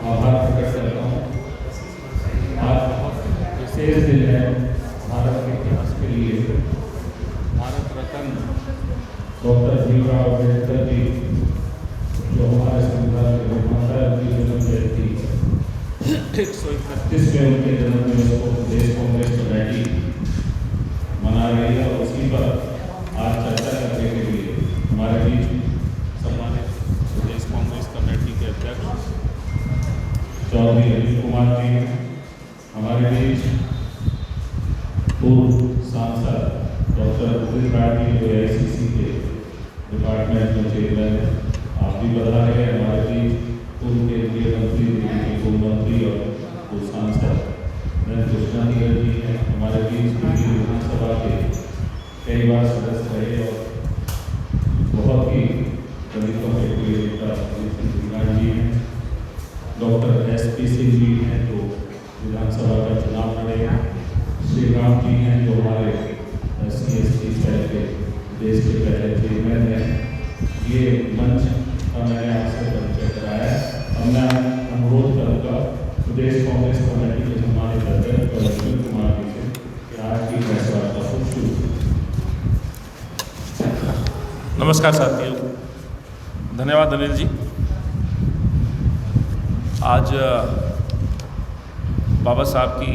आभार प्रकट करता हूँ। आज विशेष दिन है भारत के इतिहास के लिए। भारत रत्न डॉक्टर भीमराव अम्बेडकर जी, जो हमारे संविधान के निर्माता, उनकी जन्म जयंती 131वें उनके जन्मदिन को प्रदेश कांग्रेस कमेटी मना रही है। और उसी पर आज चर्चा करने के लिए हमारे बीच सम्मानित प्रदेश कांग्रेस कमेटी के अध्यक्ष चौधरी अनिल कुमार जी हैं। हमारे बीच पूर्व सांसद डॉक्टर उदित राय जी, जो AICC के डिपार्टमेंट में चेयरमैन हैं, आप भी बता रहे हैं। हमारे बीच पूर्व केंद्रीय मंत्री, गृह मंत्री और पूर्व सांसद कृष्णा जी हैं। हमारे बीच दिल्ली विधानसभा के कई बार सदस्य रहे और बहुत ही दलितों के प्रिय नेता जी हैं। डॉक्टर SP सिंह जी हैं, जो विधानसभा का चुनाव लड़े हैं। श्री राम जी हैं, जो हमारे SC/ST सेल के देश के पहले चेयरमैन हैं। ये मंच का मैंने आपसे परिचय कराया। अब मैं अनुरोध करूँगा प्रदेश कांग्रेस कमेटी के सम्मानित अध्यक्ष अनिल कुमार जी से कि आज की प्रेस वार्ता को शुरू। नमस्कार साथियों, धन्यवाद अनिल जी। आज बाबा साहब की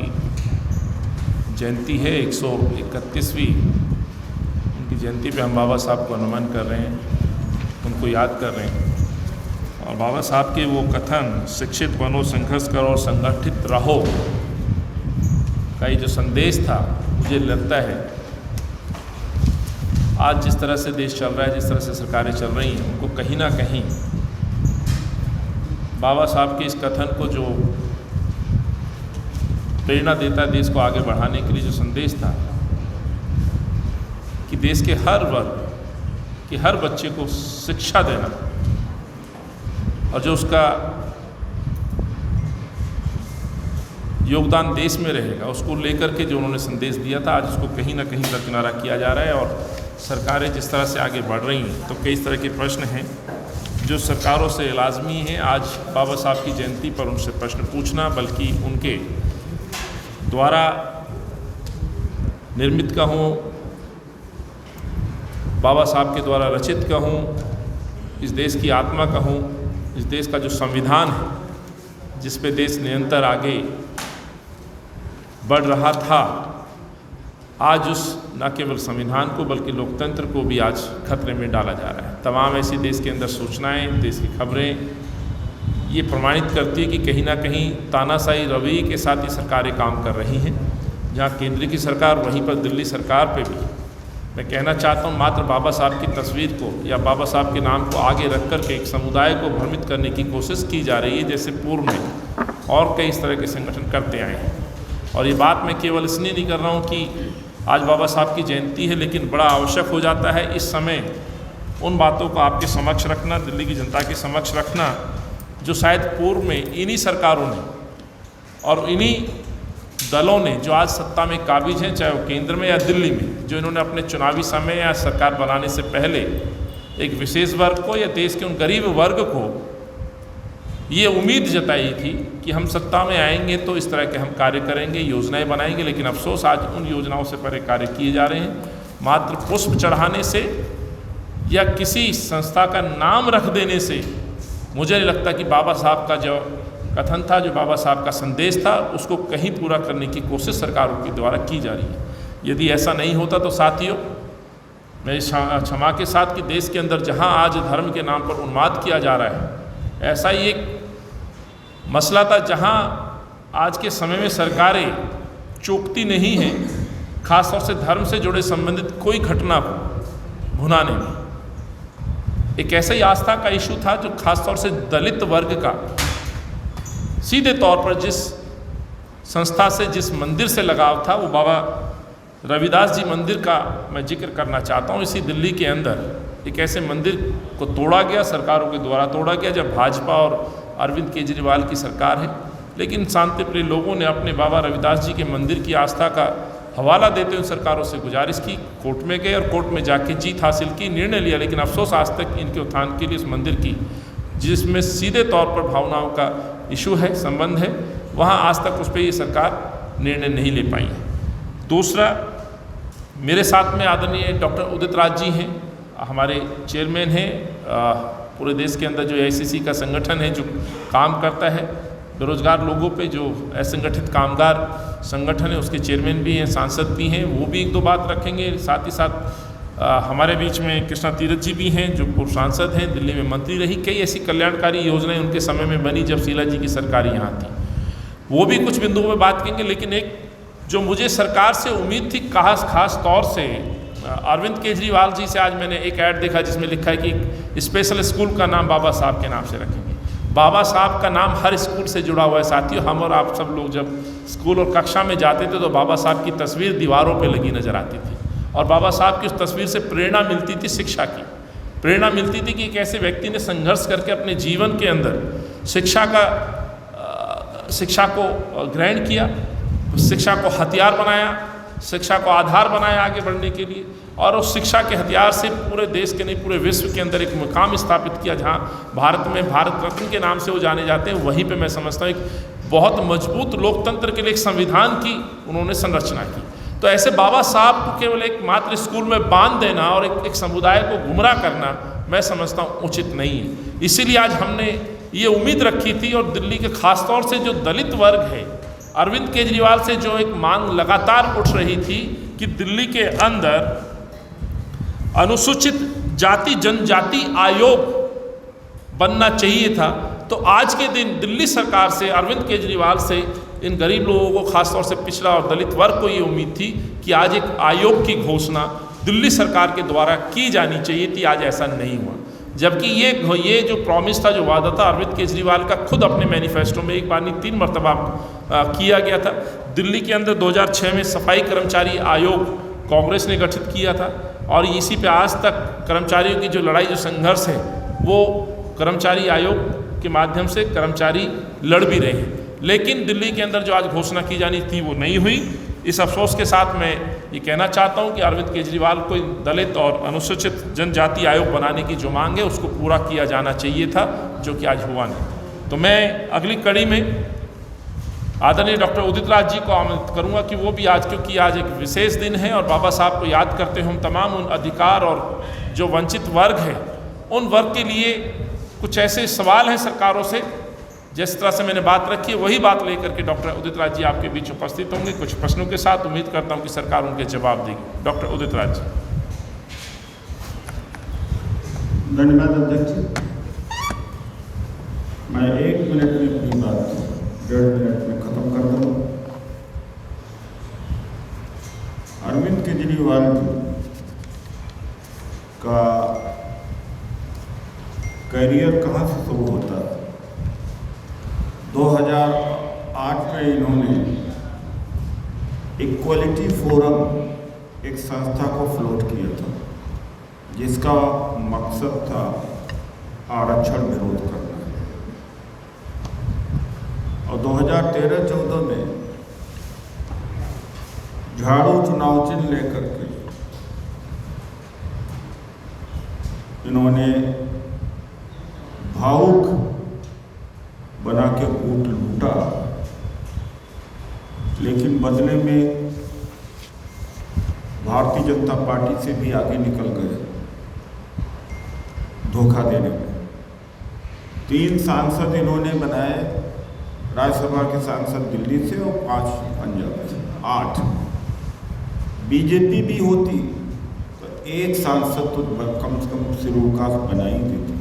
जयंती है, 131वीं उनकी जयंती पे हम बाबा साहब को नमन कर रहे हैं, उनको याद कर रहे हैं। और बाबा साहब के वो कथन, शिक्षित बनो, संघर्ष करो, संगठित रहो, का ये जो संदेश था, मुझे लगता है आज जिस तरह से देश चल रहा है, जिस तरह से सरकारें चल रही हैं, उनको कहीं ना कहीं बाबा साहब के इस कथन को जो प्रेरणा देता है देश को आगे बढ़ाने के लिए, जो संदेश था कि देश के हर वर्ग के हर बच्चे को शिक्षा देना और जो उसका योगदान देश में रहेगा, उसको लेकर के जो उन्होंने संदेश दिया था, आज उसको कहीं ना कहीं दरकिनारा किया जा रहा है। और सरकारें जिस तरह से आगे बढ़ रही हैं, तो कई तरह के प्रश्न हैं जो सरकारों से लाजमी हैं आज बाबा साहब की जयंती पर उनसे प्रश्न पूछना, बल्कि उनके द्वारा निर्मित कहूँ, बाबा साहब के द्वारा रचित कहूँ, इस देश की आत्मा कहूँ, इस देश का जो संविधान है, जिस पे देश निरंतर आगे बढ़ रहा था, आज उस न केवल संविधान को बल्कि लोकतंत्र को भी आज खतरे में डाला जा रहा है। तमाम ऐसी देश के अंदर सूचनाएं, देश की खबरें ये प्रमाणित करती है कि कहीं ना कहीं तानाशाही रवैये के साथ ही सरकारें काम कर रही हैं। जहाँ केंद्र की सरकार, वहीं पर दिल्ली सरकार पे भी मैं कहना चाहता हूँ, मात्र बाबा साहब की तस्वीर को या बाबा साहब के नाम को आगे रख कर के एक समुदाय को भ्रमित करने की कोशिश की जा रही है, जैसे पूर्व में और कई इस तरह के संगठन करते आए हैं। और ये बात मैं केवल इसलिए नहीं कर रहा हूँ कि आज बाबा साहब की जयंती है, लेकिन बड़ा आवश्यक हो जाता है इस समय उन बातों को आपके समक्ष रखना, दिल्ली की जनता के समक्ष रखना, जो शायद पूर्व में इन्हीं सरकारों ने और इन्हीं दलों ने जो आज सत्ता में काबिज हैं, चाहे वो केंद्र में या दिल्ली में, जो इन्होंने अपने चुनावी समय या सरकार बनाने से पहले एक विशेष वर्ग को या देश के उन गरीब वर्ग को ये उम्मीद जताई थी कि हम सत्ता में आएंगे तो इस तरह के हम कार्य करेंगे, योजनाएं बनाएंगे। लेकिन अफसोस आज उन योजनाओं से परे कार्य किए जा रहे हैं। मात्र पुष्प चढ़ाने से या किसी संस्था का नाम रख देने से मुझे नहीं लगता कि बाबा साहब का जो कथन था, जो बाबा साहब का संदेश था, उसको कहीं पूरा करने की कोशिश सरकारों के द्वारा की जा रही है। यदि ऐसा नहीं होता तो साथियों, मैं क्षमा के साथ कि देश के अंदर जहां आज धर्म के नाम पर उन्माद किया जा रहा है, ऐसा ही एक मसला था जहां आज के समय में सरकारें चूकती नहीं हैं, खासतौर से धर्म से जुड़े संबंधित कोई घटना को भुनाने में। एक ऐसा ही आस्था का इशू था जो खासतौर से दलित वर्ग का सीधे तौर पर जिस संस्था से, जिस मंदिर से लगाव था, वो बाबा रविदास जी मंदिर का मैं जिक्र करना चाहता हूँ। इसी दिल्ली के अंदर एक ऐसे मंदिर को तोड़ा गया, सरकारों के द्वारा तोड़ा गया, जब भाजपा और अरविंद केजरीवाल की सरकार है। लेकिन शांतिप्रिय लोगों ने अपने बाबा रविदास जी के मंदिर की आस्था का हवाला देते हुए सरकारों से गुजारिश की, कोर्ट में गए और कोर्ट में जाके जीत हासिल की, निर्णय लिया। लेकिन अफसोस आज तक इनके उत्थान के लिए इस मंदिर की, जिसमें सीधे तौर पर भावनाओं का इशू है, संबंध है, वहाँ आज तक उस पर ये सरकार निर्णय नहीं ले पाई है। दूसरा, मेरे साथ में आदरणीय डॉक्टर उदित राज जी हैं, हमारे चेयरमैन हैं, पूरे देश के अंदर जो AICC का संगठन है जो काम करता है बेरोजगार लोगों पे, जो असंगठित कामगार संगठन है, उसके चेयरमैन भी हैं, सांसद भी हैं, वो भी एक दो बात रखेंगे। साथ ही साथ हमारे बीच में कृष्णा तीरथ जी भी हैं जो पूर्व सांसद हैं, दिल्ली में मंत्री रही, कई ऐसी कल्याणकारी योजनाएं उनके समय में बनी जब शीला जी की सरकार यहाँ थी, वो भी कुछ बिंदुओं पर बात करेंगे। लेकिन एक जो मुझे सरकार से उम्मीद थी, खास तौर से अरविंद केजरीवाल जी से, आज मैंने एक ऐड देखा जिसमें लिखा है कि स्पेशल स्कूल का नाम बाबा साहब के नाम से रखेंगे। बाबा साहब का नाम हर स्कूल से जुड़ा हुआ है साथियों। हम और आप सब लोग जब स्कूल और कक्षा में जाते थे तो बाबा साहब की तस्वीर दीवारों पे लगी नज़र आती थी, और बाबा साहब की उस तस्वीर से प्रेरणा मिलती थी, शिक्षा की प्रेरणा मिलती थी कि एक ऐसे व्यक्ति ने संघर्ष करके अपने जीवन के अंदर शिक्षा को ग्रहण किया, शिक्षा को हथियार बनाया, शिक्षा को आधार बनाया आगे बढ़ने के लिए, और उस शिक्षा के हथियार से पूरे देश के नहीं पूरे विश्व के अंदर एक मुकाम स्थापित किया जहाँ भारत में भारत रत्न के नाम से वो जाने जाते हैं। वहीं पे मैं समझता हूँ एक बहुत मजबूत लोकतंत्र के लिए एक संविधान की उन्होंने संरचना की। तो ऐसे बाबा साहब को केवल एक मात्र स्कूल में बांध देना और एक समुदाय को गुमराह करना मैं समझता हूँ उचित नहीं है। इसीलिए आज हमने ये उम्मीद रखी थी, और दिल्ली के खासतौर से जो दलित वर्ग है, अरविंद केजरीवाल से जो एक मांग लगातार उठ रही थी कि दिल्ली के अंदर अनुसूचित जाति जनजाति आयोग बनना चाहिए था, तो आज के दिन दिल्ली सरकार से, अरविंद केजरीवाल से इन गरीब लोगों को, खासतौर से पिछड़ा और दलित वर्ग को ये उम्मीद थी कि आज एक आयोग की घोषणा दिल्ली सरकार के द्वारा की जानी चाहिए थी। आज ऐसा नहीं हुआ, जबकि ये जो प्रॉमिस था, जो वादा था अरविंद केजरीवाल का खुद अपने मैनिफेस्टो में एक बार नहीं 3 मरतबा किया गया था। दिल्ली के अंदर 2006 में सफाई कर्मचारी आयोग कांग्रेस ने गठित किया था, और इसी पे आज तक कर्मचारियों की जो लड़ाई, जो संघर्ष है, वो कर्मचारी आयोग के माध्यम से कर्मचारी लड़ भी रहे हैं। लेकिन दिल्ली के अंदर जो आज घोषणा की जानी थी वो नहीं हुई। इस अफसोस के साथ मैं ये कहना चाहता हूँ कि अरविंद केजरीवाल को दलित और अनुसूचित जनजाति आयोग बनाने की जो मांग है उसको पूरा किया जाना चाहिए था, जो कि आज हुआ नहीं। तो मैं अगली कड़ी में आदरणीय डॉक्टर उदित राज जी को आमंत्रित करूंगा कि वो भी आज, क्योंकि आज एक विशेष दिन है और बाबा साहब को याद करते हुए हम तमाम उन अधिकार और जो वंचित वर्ग है, उन वर्ग के लिए कुछ ऐसे सवाल हैं सरकारों से, जिस तरह से मैंने बात रखी है वही बात लेकर के डॉक्टर उदित राज जी आपके बीच उपस्थित होंगे कुछ प्रश्नों के साथ। उम्मीद करता हूं कि सरकार उनके जवाब देगी। डॉक्टर उदित राज जी। धन्यवाद अध्यक्ष। मैं 1 मिनट में अपनी बात 1.5 मिनट में खत्म कर दूँ। अरविंद केजरीवाल का करियर कहाँ से शुरू होता है? 2008 में इन्होंने इक्वलिटी फोरम एक संस्था को फ्लोट किया था, जिसका मकसद था आरक्षण विरोध करना। और 2013-14 में झाड़ू चुनाव चिन्ह लेकर के इन्होंने भावुक बना के वोट लूटा, लेकिन बदले में भारतीय जनता पार्टी से भी आगे निकल गए धोखा देने में। 3 सांसद इन्होंने बनाए, राज्यसभा के सांसद दिल्ली से और 5 पंजाब से, 8। बीजेपी भी होती तो 1 सांसद तो कम से कम सिरोकास बना ही देती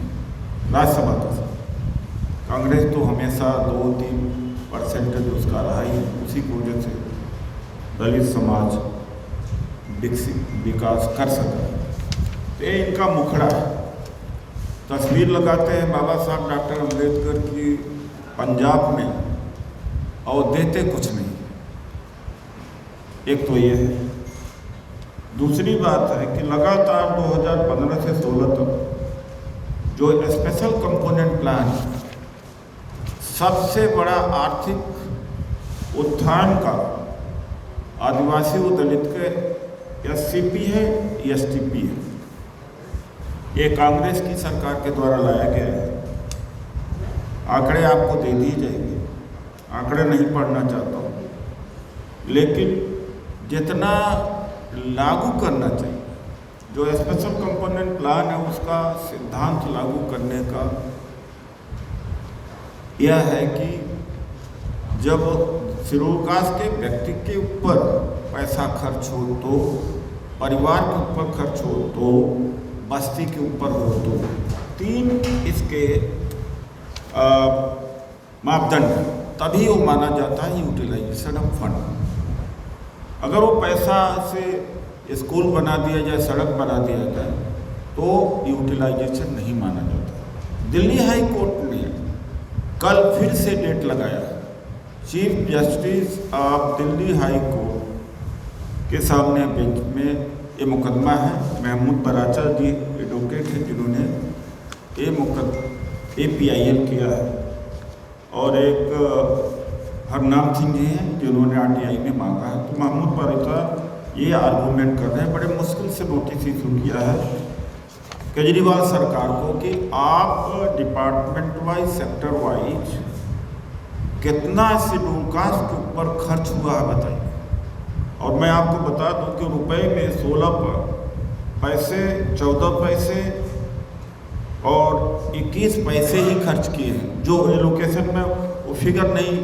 राज्यसभा का। कांग्रेस तो हमेशा 2-3% उसका रहा ही, उसी की वजह से दलित समाज विकास कर सका। तो ये इनका मुखड़ा है। तस्वीर लगाते हैं बाबा साहब डॉक्टर अम्बेडकर की पंजाब में और देते कुछ नहीं। एक तो ये है। दूसरी बात है कि लगातार 2015 से 16 तक जो स्पेशल कंपोनेंट प्लान सबसे बड़ा आर्थिक उत्थान का आदिवासी व दलित के SCP है, STP है। ये कांग्रेस की सरकार के द्वारा लाया गया है। आंकड़े आपको दे दिए जाएंगे, आंकड़े नहीं पढ़ना चाहता हूँ, लेकिन जितना लागू करना चाहिए, जो स्पेशल कंपोनेंट प्लान है उसका सिद्धांत लागू करने का यह है कि जब शेड्यूल कास्ट के व्यक्ति के ऊपर पैसा खर्च हो तो, परिवार के ऊपर खर्च हो तो, बस्ती के ऊपर हो तो, 3 इसके मापदंड, तभी वो माना जाता है यूटिलाइजेशन ऑफ फंड। अगर वो पैसा से स्कूल बना दिया जाए, सड़क बना दिया जाए, तो यूटिलाइजेशन नहीं माना जाता। दिल्ली हाई कोर्ट ने कल फिर से डेट लगाया। Chief justice of Delhi high court के सामने बेंच में ये मुकदमा है। महमूद बराचा जी एडवोकेट हैं जिन्होंने ये APIL किया है, और एक हरनाम सिंह जी हैं जिन्होंने RTI में मांगा है। तो महमूद बराचा ये आर्गूमेंट कर रहे हैं, बड़े मुश्किल से नोटिस इशू किया है केजरीवाल सरकार को कि आप डिपार्टमेंट वाइज, सेक्टर वाइज कितना शेड्यूल कास्ट के ऊपर खर्च हुआ है बताइए। और मैं आपको बता दूं कि रुपए में 16 पैसे, 14 पैसे और 21 पैसे ही खर्च किए हैं। जो एलोकेशन में वो फिगर नहीं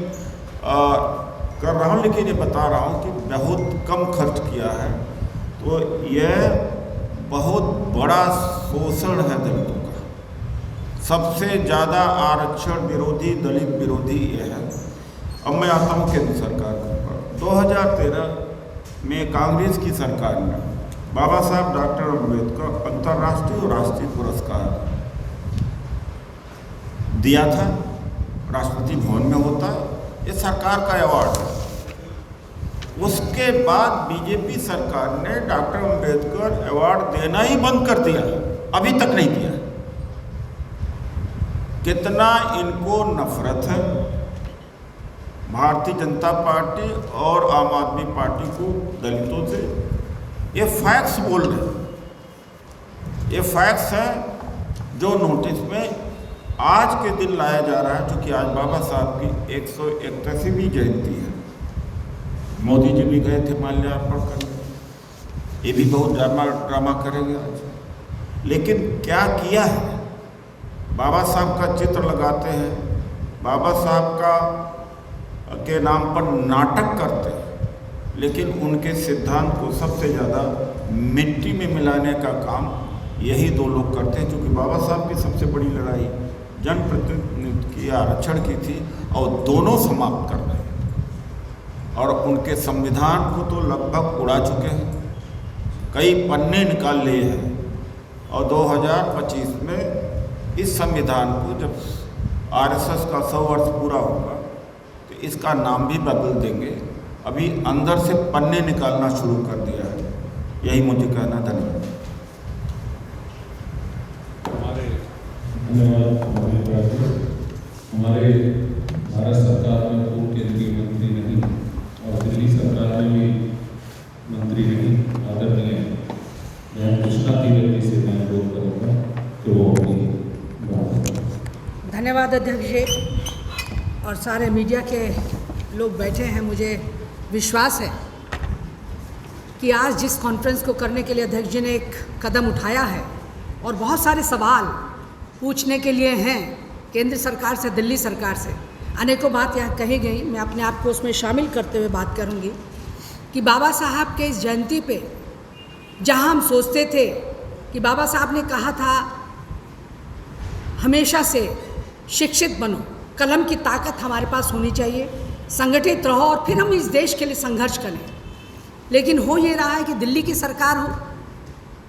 कर रहा हूँ, लेकिन ये बता रहा हूँ कि बहुत कम खर्च किया है। तो यह बहुत बड़ा शोषण है दलितों का। सबसे ज़्यादा आरक्षण विरोधी, दलित विरोधी ये है। अब मैं आता हूँ केंद्र सरकार के ऊपर। 2013 में कांग्रेस की सरकार ने बाबा साहब डॉक्टर अम्बेडकर अंतर्राष्ट्रीय और राष्ट्रीय पुरस्कार दिया था, राष्ट्रपति भवन में होता है, ये सरकार का अवार्ड है। उसके बाद बीजेपी सरकार ने डॉक्टर अम्बेडकर अवार्ड देना ही बंद कर दिया, अभी तक नहीं दिया। कितना इनको नफरत है भारतीय जनता पार्टी और आम आदमी पार्टी को दलितों से। ये फैक्ट्स बोल रहे हैं, ये फैक्ट्स हैं जो नोटिस में आज के दिन लाया जा रहा है, जो कि आज बाबा साहब की 131वीं जयंती है। मोदी जी भी गए थे माल्यार्पण करने, ये भी बहुत ड्रामा करेंगे आज। लेकिन क्या किया है? बाबा साहब का चित्र लगाते हैं, बाबा साहब का के नाम पर नाटक करते हैं, लेकिन उनके सिद्धांत को सबसे ज़्यादा मिट्टी में मिलाने का काम यही 2 लोग करते हैं। क्योंकि बाबा साहब की सबसे बड़ी लड़ाई जनप्रतिनिधि की, आरक्षण की थी, और दोनों समाप्त कर रहे हैं। और उनके संविधान को तो लगभग उड़ा चुके हैं, कई पन्ने निकाल लिए हैं। और 2025 में इस संविधान को जब RSS का 100 वर्ष पूरा होगा तो इसका नाम भी बदल देंगे। अभी अंदर से पन्ने निकालना शुरू कर दिया है। यही मुझे कहना। धन्यवाद। हमारे भारत सरकार में पूर्व केंद्रीय मंत्री नहीं और दिल्ली सरकार में भी मंत्री नहीं, आदरणीय मैं कृष्णा तिवारी से मैं अनुरोध करूँगा कि वो अपनी बात। धन्यवाद अध्यक्ष जी और सारे मीडिया के लोग बैठे हैं। मुझे विश्वास है कि आज जिस कॉन्फ्रेंस को करने के लिए अध्यक्ष जी ने एक कदम उठाया है और बहुत सारे सवाल पूछने के लिए हैं केंद्र सरकार से, दिल्ली सरकार से, अनेकों बात यहाँ कही गई। मैं अपने आप को उसमें शामिल करते हुए बात करूँगी कि बाबा साहब के इस जयंती पे जहाँ हम सोचते थे कि बाबा साहब ने कहा था हमेशा से शिक्षित बनो, कलम की ताकत हमारे पास होनी चाहिए, संगठित रहो और फिर हम इस देश के लिए संघर्ष करें। लेकिन हो ये रहा है कि दिल्ली की सरकार हो,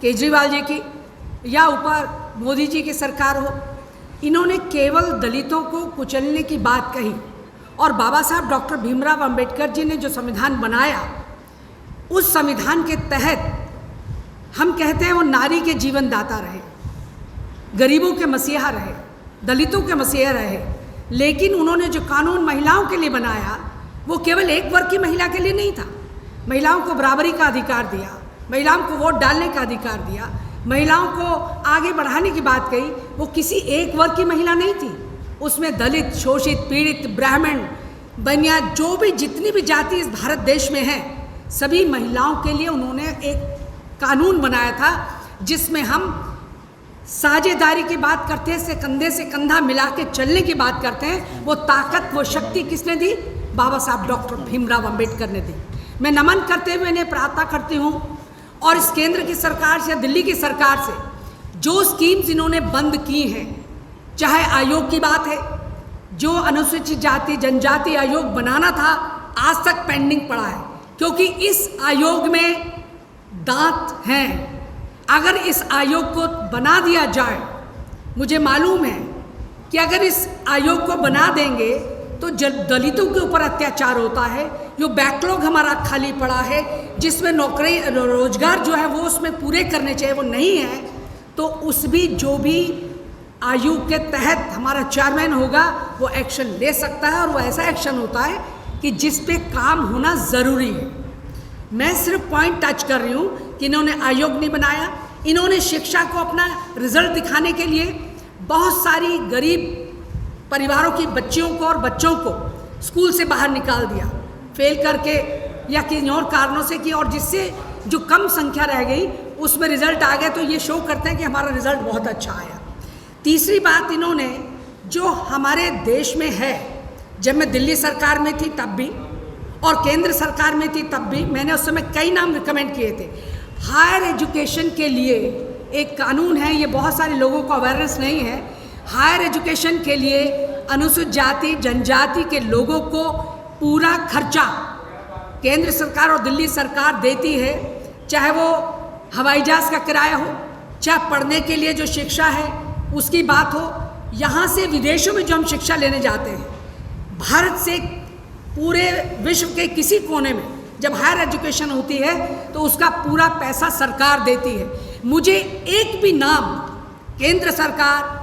केजरीवाल जी की, या ऊपर मोदी जी की सरकार हो, इन्होंने केवल दलितों को कुचलने की बात कही। और बाबा साहब डॉक्टर भीमराव अंबेडकर जी ने जो संविधान बनाया, उस संविधान के तहत हम कहते हैं वो नारी के जीवन दाता रहे, गरीबों के मसीहा रहे, दलितों के मसीहा रहे। लेकिन उन्होंने जो कानून महिलाओं के लिए बनाया वो केवल एक वर्ग की महिला के लिए नहीं था। महिलाओं को बराबरी का अधिकार दिया, महिलाओं को वोट डालने का अधिकार दिया, महिलाओं को आगे बढ़ाने की बात कही। वो किसी एक वर्ग की महिला नहीं थी, उसमें दलित, शोषित, पीड़ित, ब्राह्मण, बनिया, जो भी जितनी भी जाति इस भारत देश में हैं, सभी महिलाओं के लिए उन्होंने एक कानून बनाया था जिसमें हम साझेदारी की बात करते हैं, कंधे से कंधा मिला के चलने की बात करते हैं। वो ताकत, वो शक्ति किसने दी? बाबा साहब डॉक्टर भीमराव अंबेडकर ने दी। मैं नमन करते हुए इन्हें प्रार्थना करती हूँ और इस केंद्र की सरकार से, दिल्ली की सरकार से जो स्कीम्स इन्होंने बंद की हैं, चाहे आयोग की बात है, जो अनुसूचित जाति जनजाति आयोग बनाना था आज तक पेंडिंग पड़ा है, क्योंकि इस आयोग में दांत हैं। अगर इस आयोग को बना दिया जाए, मुझे मालूम है कि अगर इस आयोग को बना देंगे तो दलितों के ऊपर अत्याचार होता है, जो बैकलॉग हमारा खाली पड़ा है, जिसमें नौकरी रोजगार जो है वो उसमें पूरे करने चाहिए, वो नहीं है, तो उस भी जो भी आयोग के तहत हमारा चेयरमैन होगा वो एक्शन ले सकता है, और वो ऐसा एक्शन होता है कि जिस पे काम होना ज़रूरी है। मैं सिर्फ पॉइंट टच कर रही हूँ कि इन्होंने आयोग नहीं बनाया। इन्होंने शिक्षा को अपना रिजल्ट दिखाने के लिए बहुत सारी गरीब परिवारों की बच्चियों को और बच्चों को स्कूल से बाहर निकाल दिया, फेल करके या किसी और कारणों से किया, और जिससे जो कम संख्या रह गई उसमें रिजल्ट आ गया, तो ये शो करते हैं कि हमारा रिजल्ट बहुत अच्छा आया। तीसरी बात, इन्होंने जो हमारे देश में है, जब मैं दिल्ली सरकार में थी तब भी और केंद्र सरकार में थी तब भी, मैंने उस समय कई नाम रिकमेंड किए थे। हायर एजुकेशन के लिए एक कानून है, ये बहुत सारे लोगों को अवेयरनेस नहीं है। हायर एजुकेशन के लिए अनुसूचित जाति जनजाति के लोगों को पूरा खर्चा केंद्र सरकार और दिल्ली सरकार देती है, चाहे वो हवाई जहाज़ का किराया हो, चाहे पढ़ने के लिए जो शिक्षा है उसकी बात हो। यहाँ से विदेशों में जो हम शिक्षा लेने जाते हैं, भारत से पूरे विश्व के किसी कोने में जब हायर एजुकेशन होती है तो उसका पूरा पैसा सरकार देती है। मुझे एक भी नाम केंद्र सरकार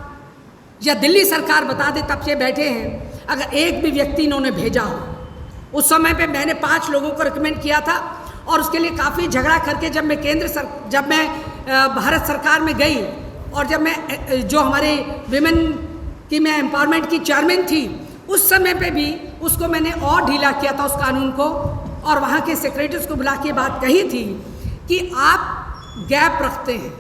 या दिल्ली सरकार बता दे, तब से बैठे हैं, अगर एक भी व्यक्ति इन्होंने भेजा हो। उस समय पे मैंने 5 लोगों को रिकमेंड किया था और उसके लिए काफ़ी झगड़ा करके जब मैं भारत सरकार में गई और जब मैं जो हमारे विमेन की मैं एम्पावरमेंट की चेयरमैन थी, उस समय पे भी उसको मैंने और ढीला किया था उस कानून को, और वहाँ के सेक्रेटरीज को बुला के बात कही थी कि आप गैप रखते हैं,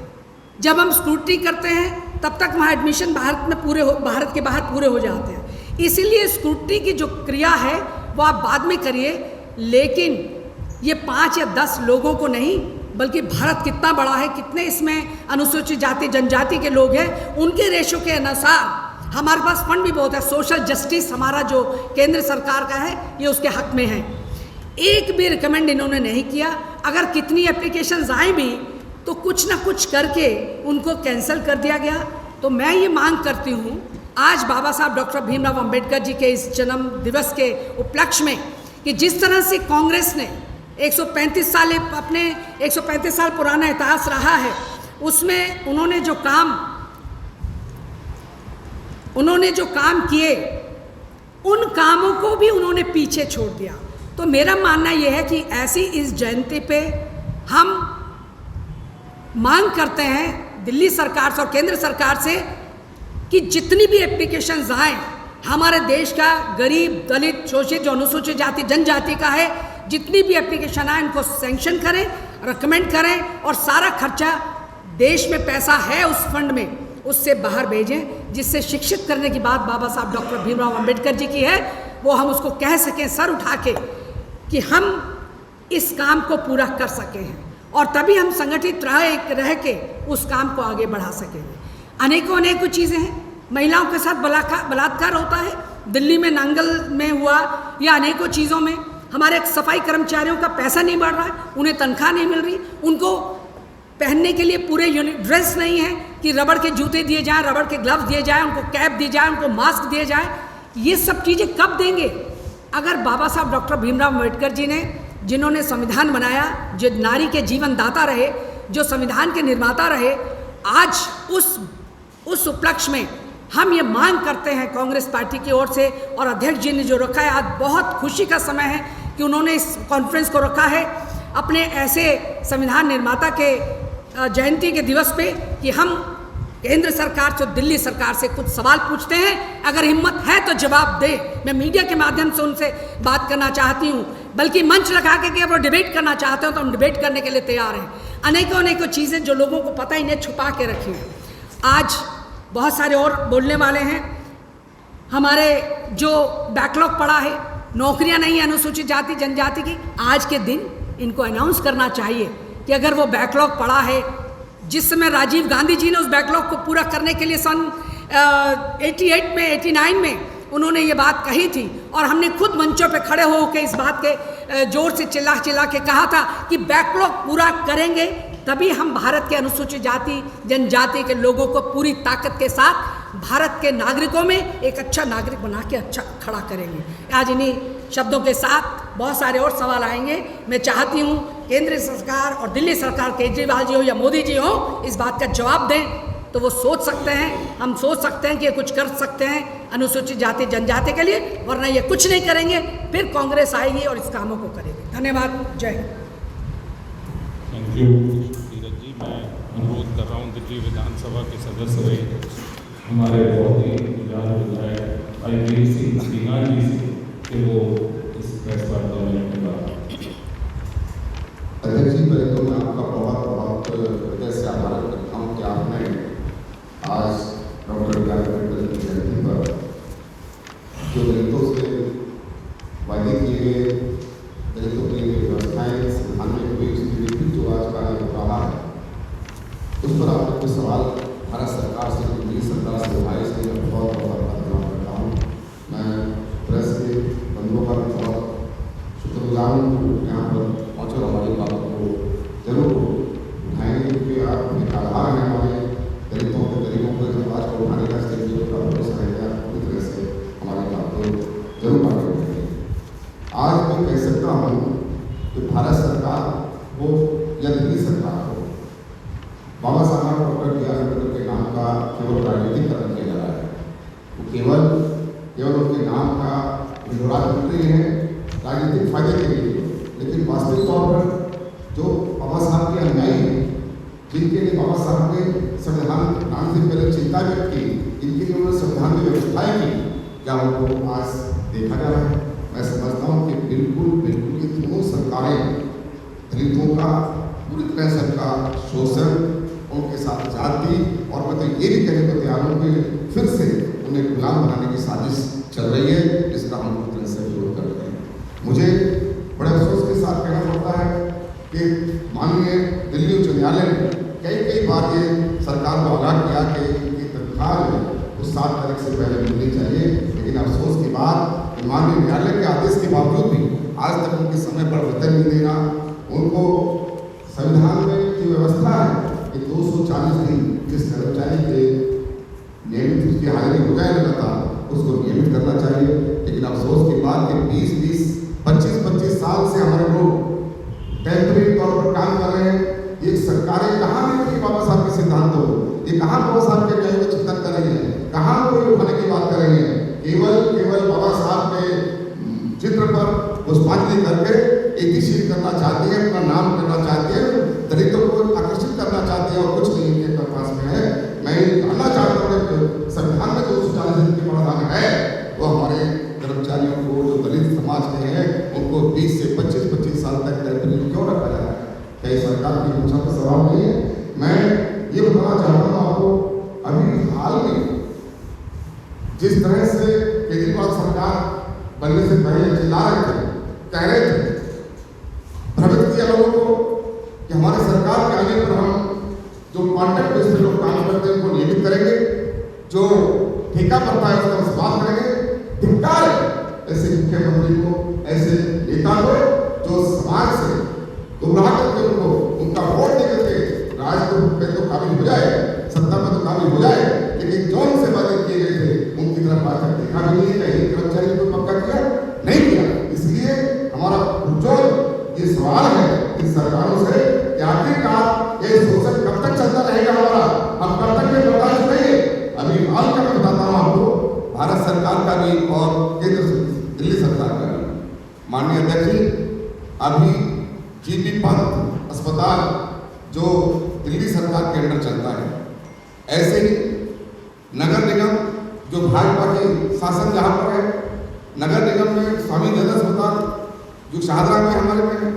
जब हम स्क्रूटनी करते हैं तब तक वहाँ एडमिशन भारत के बाहर पूरे हो जाते हैं। इसीलिए स्क्रूटनी की जो क्रिया है वो आप बाद में करिए, लेकिन ये 5 या 10 लोगों को नहीं, बल्कि भारत कितना बड़ा है, कितने इसमें अनुसूचित जाति जनजाति के लोग हैं, उनके रेशो के अनुसार हमारे पास फंड भी बहुत है। सोशल जस्टिस हमारा जो केंद्र सरकार का है, ये उसके हक में है। एक भी रिकमेंड इन्होंने नहीं किया। अगर कितनी एप्लीकेशंस आए भी तो कुछ ना कुछ करके उनको कैंसिल कर दिया गया। तो मैं ये मांग करती हूँ आज बाबा साहब डॉक्टर भीमराव अंबेडकर जी के इस जन्म दिवस के उपलक्ष्य में कि जिस तरह से कांग्रेस ने 135 साल पुराना इतिहास रहा है, उसमें उन्होंने जो काम किए, उन कामों को भी उन्होंने पीछे छोड़ दिया। तो मेरा मानना यह है कि ऐसी इस जयंती पे हम मांग करते हैं दिल्ली सरकार से और केंद्र सरकार से कि जितनी भी एप्लीकेशंस आए, हमारे देश का गरीब, दलित, शोषित, जो अनुसूचित जाति जनजाति का है, जितनी भी एप्लीकेशन आए उनको सैंक्शन करें, रिकमेंड करें, और सारा खर्चा देश में पैसा है उस फंड में, उससे बाहर भेजें, जिससे शिक्षित करने की बात बाबा साहब डॉक्टर भीमराव अंबेडकर जी की है, वो हम उसको कह सकें सर उठा के कि हम इस काम को पूरा कर सके हैं, और तभी हम संगठित रह के उस काम को आगे बढ़ा सकेंगे। अनेकों चीज़ें हैं, महिलाओं के साथ बलात्कार होता है, दिल्ली में नांगल में हुआ, या अनेकों चीज़ों में हमारे सफाई कर्मचारियों का पैसा नहीं बढ़ रहा है, उन्हें तनख्वाह नहीं मिल रही, उनको पहनने के लिए पूरे ड्रेस नहीं है कि रबड़ के जूते दिए जाएं, रबड़ के ग्लव्स दिए जाएं, उनको कैप दी जाए, उनको मास्क दिए जाए। ये सब चीज़ें कब देंगे? अगर बाबा साहब डॉक्टर भीमराव अम्बेडकर जी ने, जिन्होंने संविधान बनाया, जो नारी के जीवन दाता रहे, जो संविधान के निर्माता रहे, आज उस उपलक्ष्य में हम ये मांग करते हैं कांग्रेस पार्टी की ओर से, और अध्यक्ष जी ने जो रखा है, आज बहुत खुशी का समय है कि उन्होंने इस कॉन्फ्रेंस को रखा है अपने ऐसे संविधान निर्माता के जयंती के दिवस पे, कि हम केंद्र सरकार से दिल्ली सरकार से कुछ सवाल पूछते हैं, अगर हिम्मत है तो जवाब दे। मैं मीडिया के माध्यम से उनसे बात करना चाहती हूँ, बल्कि मंच लगा के कि वो डिबेट करना चाहते हो तो हम डिबेट करने के लिए तैयार हैं। अनेकों चीज़ें जो लोगों को पता ही नहीं, छुपा के रखी हैं। आज बहुत सारे और बोलने वाले हैं। हमारे जो बैकलॉग पड़ा है, नौकरियां नहीं है अनुसूचित जाति जनजाति की, आज के दिन इनको अनाउंस करना चाहिए कि अगर वो बैकलॉग पड़ा है, जिस समय राजीव गांधी जी ने उस बैकलॉग को पूरा करने के लिए सन 88 में 89 में उन्होंने ये बात कही थी, और हमने खुद मंचों पे खड़े होकर इस बात के जोर से चिल्ला के कहा था कि बैकलॉग पूरा करेंगे तभी हम भारत के अनुसूचित जाति जनजाति के लोगों को पूरी ताकत के साथ भारत के नागरिकों में एक अच्छा नागरिक बना के अच्छा खड़ा करेंगे। आज इन्हीं शब्दों के साथ बहुत सारे और सवाल आएंगे। मैं चाहती हूँ केंद्र सरकार और दिल्ली सरकार, केजरीवाल जी हो या मोदी जी हो, इस बात का जवाब दें तो वो सोच सकते हैं, हम सोच सकते हैं कि ये कुछ कर सकते हैं अनुसूचित जाति जनजाति के लिए, वरना ये कुछ नहीं करेंगे। फिर कांग्रेस आएगी और इस कामों को करेगी। धन्यवाद। जय हिंद। थैंक यू धीरज जी। मैं अनुरोध कर रहा हूँ दिल्ली विधानसभा के सदस्य रहे हमारे बहुत ही गुजार विधायक भाई वीर सिंह सिन्हा जी से कि वो इस प्रेस वार्ता में अपनी बात। अध्यक्ष जी, पहले तो मैं आपका बहुत बहुत हृदय से आभार करता हूँ कि आपने आज डॉक्टर बी आर अम्बेडकर की जयंती पर जो दलितों से वायदे किए गए, दलितों के लिए व्यवस्थाएं संविधान में हुई, उसके विपरीत जो आज कार्य हो रहा है, उस पर आपने कुछ सवाल भारत सरकार से, दिल्ली सरकार से उठाए, इसलिए मैं बहुत बहुत धन्यवाद करता हूँ। मैं प्रेस के बंधुओं का भी बहुत शुक्रगुजार हूँ, यहाँ पर पहुँचे और हमारी बातों को जरूर उठाएंगे, क्योंकि आप एक आधार हैं हमारे दलितों के, गरीबों को जब आज को उठाने का स्टेज का भरोसा रहेगा, पूरी तरह से हमारी बात को जरूर आगे बढ़ेंगे। आज मैं कह सकता हूँ कि भारत सरकार हो या दिल्ली सरकार हो, बाबा साहब डॉक्टर बी आर अम्बेडकर के नाम का केवल राजनीतिकरण किया जा रहा है। वो केवल उनके नाम का विरोधात्मक है राजनीतिक फायदे के लिए, लेकिन वास्तविक तौर पर जो बाबा साहब के अनुयायी हैं, जिनके लिए बाबा साहब ने संविधान बनाने से पहले चिंता व्यक्त की, जिनके लिए उन्होंने संविधान में व्यवस्थाएं की, क्या उनको आज देखा जा रहा है? मैं समझता हूँ कि बिल्कुल ये दोनों सरकारें दलितों का पूरी तरह से का शोषण, उनके साथ जाति, और मैं तो ये भी कहने को तैयार हूँ कि फिर से उन्हें गुलाम बनाने की साजिश चल रही है, जिसका हम पूरी तरह से विरोध करते हैं। मुझे बड़े अफसोस के साथ कहना पड़ता है कि माननीय दिल्ली उच्च न्यायालय ने कई बार ये सरकार को आगाह किया कि इनकी तत्काल उस 7 तारीख से पहले मिलनी चाहिए, लेकिन अफसोस की बात माननीय न्यायालय के आदेश के बावजूद भी आज तक उनके समय पर वेतन नहीं देना, उनको संविधान में जो व्यवस्था है कि 240 दिन जिस कर्मचारी के नियमित उसकी हाजिरी हो जाए लगातार, उसको नियमित करना चाहिए। लेकिन अफसोस की बात कि 20-20, 25-25 साल से हमारे लोग टेम्परेरी तौर पर काम कर रहे हैं। ये सरकारें कहाँ नहीं बाबा साहब के सिद्धांतों, ये कहाँ बाबा साहब के न्याय को चिंतन कर रही है, कहाँ कोई उठाने की बात कर रही है। केवल बाबा साहब के चित्र पर पुष्पांजलि करके एकीशील करना चाहती है, अपना नाम करना चाहती है, दलितों को आकर्षित करना चाहती है, और कुछ नहीं इनके पास में है। मैं कहना चाहता हूँ कि संविधान में 240 दिन के प्रावधान है, वो हमारे कर्मचारियों को जो दलित समाज के हैं उनको 20 से 25 साल तक टेम्परेरी क्यों रखा जा रहा है? क्या सरकार की इच्छा का सवाल नहीं है? मैं ये बताना चाहता हूँ आपको, अभी हाल में जिस तरह से केजरीवाल सरकार बनने से पहले चिल्ला रहे थे, कह रहे थे, भ्रमित किया लोगों को कि हमारे सरकार के आने पर हम जो कॉन्ट्रैक्ट बेस पे लोग काम करते हैं उनको नियमित करेंगे, जो ठेका पड़ता है उसका समाप्त करेंगे। धिक्कार है ऐसे मुख्यमंत्री को, ऐसे नेता को जो समाज से गुमराह करके उनको उनका वोट देकर के राज पे तो काबिल हो जाए, सत्ता में तो काबिल हो जाए, लेकिन जो उनसे वादे किए गए थे उनकी तरफ आज तक देखा भी नहीं, कहीं कर्मचारी को पक्का किया नहीं किया। इसलिए हमारा पुरजोर ये सवाल है इन सरकारों से कि आखिरकार ये शोषण कब तक चलता रहेगा हमारा, हम कब तक ये बर्दाश्त करेंगे? अभी हाल का मैं बताता हूँ आपको, भारत सरकार का भी और केंद्र दिल्ली सरकार का भी। माननीय अध्यक्ष जी, अभी जीबी पंत अस्पताल जो दिल्ली सरकार के अंडर चलता है, ऐसे ही नगर निगम जो भाजपा के शासन जहाँ पर है, नगर निगम में स्वामी दयानंद अस्पताल जो शाहजहां में हमारे में है,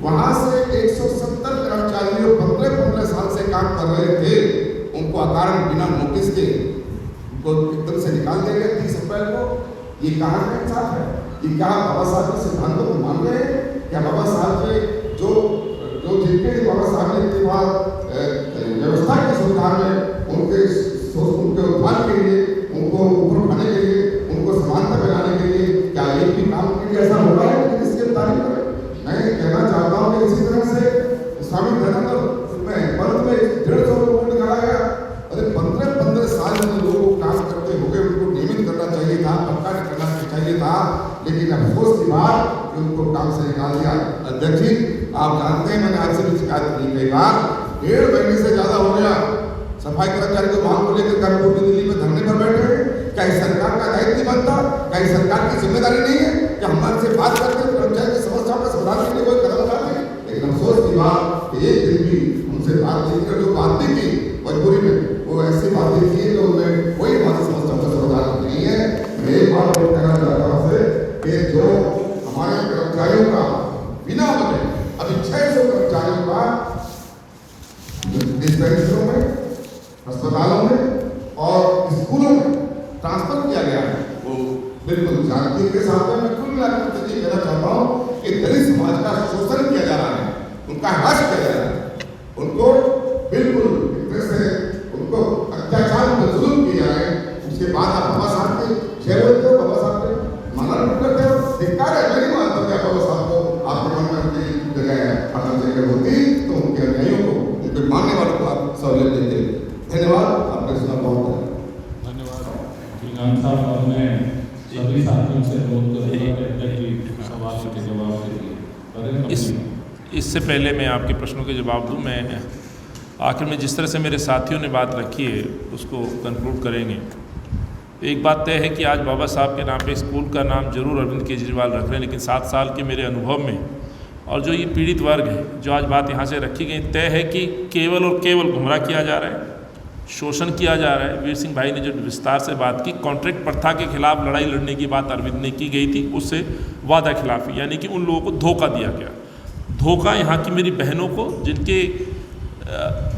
वहाँ से 170 कर्मचारी जो 15 साल से काम कर रहे थे, उनको अकारण बिना नोटिस के उनको एकदम से निकाल दिया गया 30 अप्रैल को। ये कहाँ का इंसाफ है? ये क्या बाबा साहब के सिद्धांतों को मान रहे हैं? क्या बाबा साहब के जो जिनके बाबा साहब ने इतनी बार व्यवस्था की सुविधा में उनके उत्थान के लिए, उनको ऊपर उठाने के लिए, उनको समानता बनाने के लिए क्या एक भी काम के लिए ऐसा हो रहा है कि इसके तारीफ करें? मैं कहना चाहता हूँ कि इसी तरह से स्वामी दयानंद में पंथ में 150 लोगों को निकाला गया। अरे 15 साल में लोगों को काम करते हो गए, उनको नियमित करना चाहिए था, पक्का करना चाहिए था, लेकिन अफसोस की बात कि उनको काम से निकाल दिया। अध्यक्ष जी, आप जानते हैं मैंने आपसे भी शिकायत की कई बार, 1.5 महीने से ज्यादा हो गया सफाई कर्मचारी को मांग को लेकर कर्मचारी दिल्ली में धरने पर बैठे हैं। क्या इस सरकार का दायित्व नहीं बनता? क्या इस सरकार की जिम्मेदारी नहीं है कि हमारे से बात करके कर्मचारी की समस्याओं का समाधान के लिए कोई कदम उठाते? लेकिन अफसोस की बात कि एक दिन भी उनसे बात नहीं कर, जो बात नहीं की मजबूरी में, वो ऐसी बातें की जो उनमें कोई हमारी समस्याओं का समाधान नहीं है। मैं एक बात कहना चाहता हूँ से कि जो हमारे कर्मचारियों का बिना वजह अभी 600 कर्मचारियों का डिस्पेंसरियों में, अस्पतालों में और स्कूलों में ट्रांसफर किया गया है, वो बिल्कुल जानकारी के साथ में मैं कुल मिलाकर ये कहना चाहता हूँ कि दलित समाज का शोषण किया जा रहा है, उनका ह्रास किया जा रहा है, उनको बिल्कुल एक तरह से उनको अत्याचार में जुल्म किया जा रहा है। उसके बाद आप बाबा साहब के जय बोलते हो, बाबा साहब के माना करते हो, धिक्कार है। मैं नहीं मानता कि बाबा साहब को आपके मन में उनकी जगह अटल जगह होती तो उनके अन्यायियों को, उनके मानने वालों को आप सहूलियत देते। धन्यवाद, आपने सुना बहुत धन्यवाद। साहब आपने सभी साथियों से अनुरोध कर सवाल के जवाब के लिए इससे पहले मैं आपके प्रश्नों के जवाब दूं, मैं आखिर में जिस तरह से मेरे साथियों ने बात रखी है उसको कंक्लूड करेंगे। एक बात तय है कि आज बाबा साहब के नाम पे स्कूल का नाम जरूर अरविंद केजरीवाल रख रहे हैं, लेकिन 7 साल के मेरे अनुभव में और जो ये पीड़ित वर्ग है, जो आज बात यहाँ से रखी गई, तय है कि केवल और केवल गुमराह किया जा रहा है, शोषण किया जा रहा है। वीर सिंह भाई ने जो विस्तार से बात की, कॉन्ट्रैक्ट प्रथा के खिलाफ लड़ाई लड़ने की बात अरविंद ने की गई थी, उससे वादा खिलाफी, यानी कि उन लोगों को धोखा दिया गया। धोखा यहाँ की मेरी बहनों को, जिनके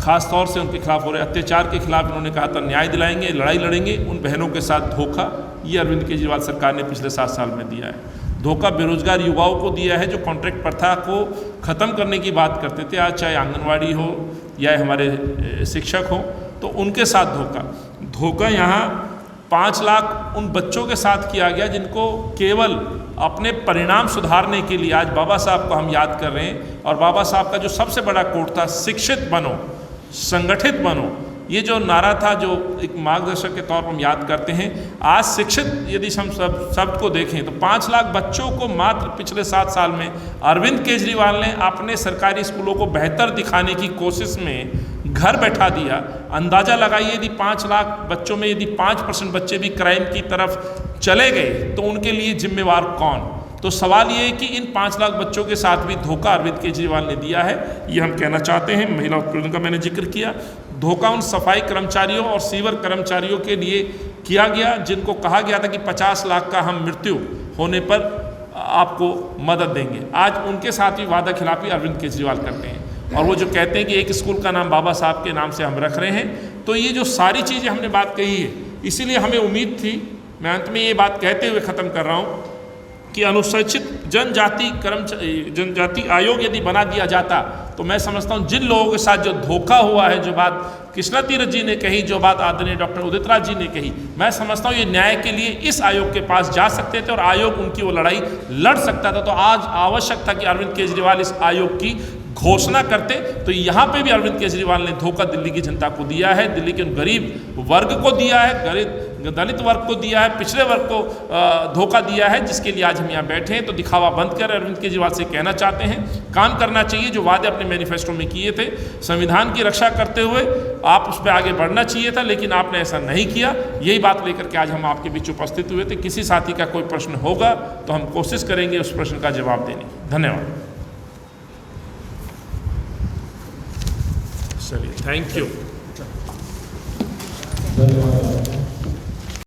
ख़ास तौर से उनके खिलाफ हो रहे अत्याचार के खिलाफ इन्होंने कहा था न्याय दिलाएंगे, लड़ाई लड़ेंगे, उन बहनों के साथ धोखा, ये अरविंद केजरीवाल सरकार ने पिछले 7 साल में दिया है। धोखा बेरोजगार युवाओं को दिया है, जो कॉन्ट्रैक्ट प्रथा को ख़त्म करने की बात करते थे, आज चाहे आंगनवाड़ी हो या हमारे शिक्षक हो, तो उनके साथ धोखा यहाँ 5 लाख उन बच्चों के साथ किया गया जिनको केवल अपने परिणाम सुधारने के लिए आज बाबा साहब को हम याद कर रहे हैं। और बाबा साहब का जो सबसे बड़ा कोट था, शिक्षित बनो, संगठित बनो, ये जो नारा था, जो एक मार्गदर्शक के तौर पर हम याद करते हैं। आज शिक्षित यदि हम शब्द को देखें तो 5 लाख बच्चों को मात्र पिछले 7 साल में अरविंद केजरीवाल ने अपने सरकारी स्कूलों को बेहतर दिखाने की कोशिश में घर बैठा दिया। अंदाज़ा लगाइए, यदि 5 लाख बच्चों में यदि 5% बच्चे भी क्राइम की तरफ चले गए तो उनके लिए जिम्मेवार कौन? तो सवाल ये है कि इन 5 लाख बच्चों के साथ भी धोखा अरविंद केजरीवाल ने दिया है, ये हम कहना चाहते हैं। महिला उत्पीड़न का मैंने जिक्र किया। धोखा उन सफाई कर्मचारियों और सीवर कर्मचारियों के लिए किया गया जिनको कहा गया था कि 50 लाख का हम मृत्यु होने पर आपको मदद देंगे। आज उनके साथ भी वादा खिलाफी अरविंद केजरीवाल करते हैं। और वो जो कहते हैं कि एक स्कूल का नाम बाबा साहब के नाम से हम रख रहे हैं, तो ये जो सारी चीज़ें हमने बात कही है, इसीलिए हमें उम्मीद थी। मैं अंत में ये बात कहते हुए ख़त्म कर रहा हूँ कि अनुसूचित जनजाति आयोग यदि बना दिया जाता तो मैं समझता हूँ जिन लोगों के साथ जो धोखा हुआ है, जो बात कृष्णा तीरथ जी ने कही, जो बात आदरणीय डॉक्टर उदित राज जी ने कही, मैं समझता हूँ ये न्याय के लिए इस आयोग के पास जा सकते थे और आयोग उनकी वो लड़ाई लड़ सकता था। तो आज आवश्यक था कि अरविंद केजरीवाल इस आयोग की घोषणा करते। तो यहाँ पे भी अरविंद केजरीवाल ने धोखा दिल्ली की जनता को दिया है, दिल्ली के गरीब वर्ग को दिया है, दलित वर्ग को दिया है, पिछड़े वर्ग को धोखा दिया है, जिसके लिए आज हम यहाँ बैठे हैं। तो दिखावा बंद कर अरविंद केजरीवाल से कहना चाहते हैं, काम करना चाहिए जो वादे अपने मैनिफेस्टो में किए थे। संविधान की रक्षा करते हुए आप उस पर आगे बढ़ना चाहिए था, लेकिन आपने ऐसा नहीं किया। यही बात लेकर के आज हम आपके बीच उपस्थित हुए थे। किसी साथी का कोई प्रश्न होगा तो हम कोशिश करेंगे उस प्रश्न का जवाब देने की। धन्यवाद। चलिए, थैंक यू। धन्यवाद आपको।